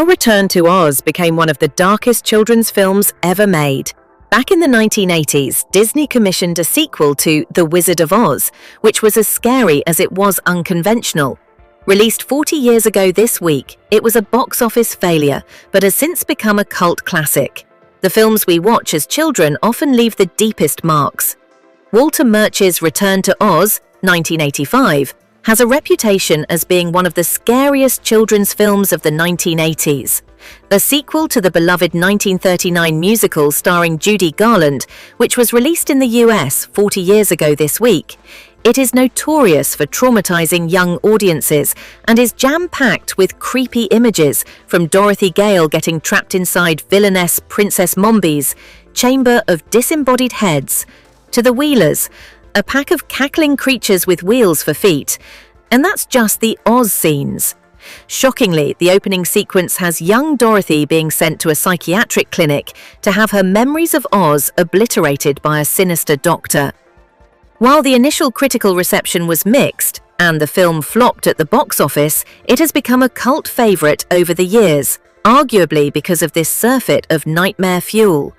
How Return to Oz became one of the darkest children's films ever made. Back in the 1980s, Disney commissioned a sequel to The Wizard of Oz, which was as scary as it was unconventional. Released 40 years ago this week, it was a box office failure, but has since become a cult classic. The films we watch as children often leave the deepest marks. Walter Murch's Return to Oz, 1985, has a reputation as being one of the scariest children's films of the 1980s. The sequel to the beloved 1939 musical starring Judy Garland, which was released in the US 40 years ago this week. It is notorious for traumatizing young audiences and is jam-packed with creepy images, from Dorothy Gale getting trapped inside villainess Princess Mombi's chamber of disembodied heads, to the Wheelers, a pack of cackling creatures with wheels for feet. And that's just the Oz scenes. Shockingly, the opening sequence has young Dorothy being sent to a psychiatric clinic to have her memories of Oz obliterated by a sinister doctor. While the initial critical reception was mixed and the film flopped at the box office, it has become a cult favorite over the years, arguably because of this surfeit of nightmare fuel.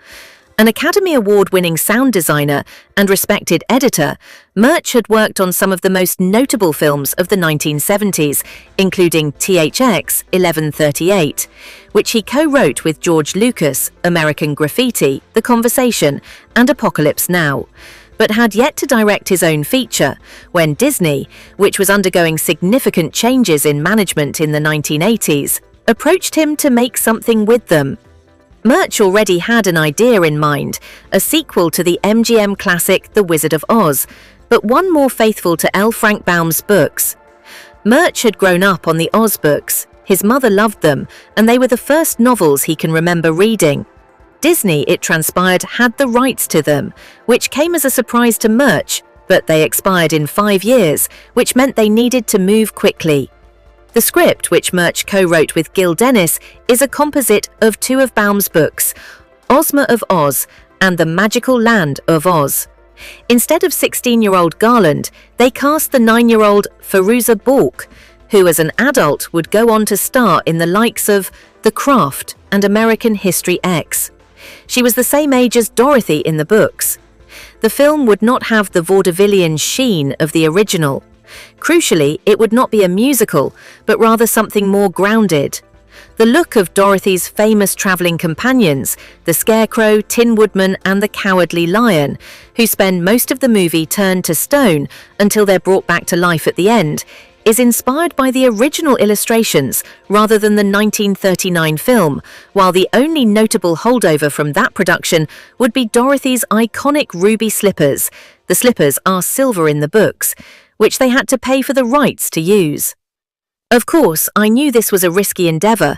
An Academy Award-winning sound designer and respected editor, Murch had worked on some of the most notable films of the 1970s, including THX 1138, which he co-wrote with George Lucas, American Graffiti, The Conversation, and Apocalypse Now, but had yet to direct his own feature when Disney, which was undergoing significant changes in management in the 1980s, approached him to make something with them. Murch already had an idea in mind, a sequel to the MGM classic The Wizard of Oz, but one more faithful to L. Frank Baum's books. Murch had grown up on the Oz books, his mother loved them, and they were the first novels he can remember reading. Disney, it transpired, had the rights to them, which came as a surprise to Murch, but they expired in 5 years, which meant they needed to move quickly. The script, which Murch co-wrote with Gil Dennis, is a composite of 2 of Baum's books, Ozma of Oz and The Magical Land of Oz. Instead of 16-year-old Garland, they cast the 9-year-old Fairuza Balk, who as an adult would go on to star in the likes of The Craft and American History X. She was the same age as Dorothy in the books. The film would not have the vaudevillian sheen of the original. Crucially, it would not be a musical, but rather something more grounded. The look of Dorothy's famous traveling companions, the Scarecrow, Tin Woodman, and the Cowardly Lion, who spend most of the movie turned to stone until they're brought back to life at the end, is inspired by the original illustrations rather than the 1939 film, while the only notable holdover from that production would be Dorothy's iconic ruby slippers. The slippers are silver in the books, which they had to pay for the rights to use. Of course, I knew this was a risky endeavor,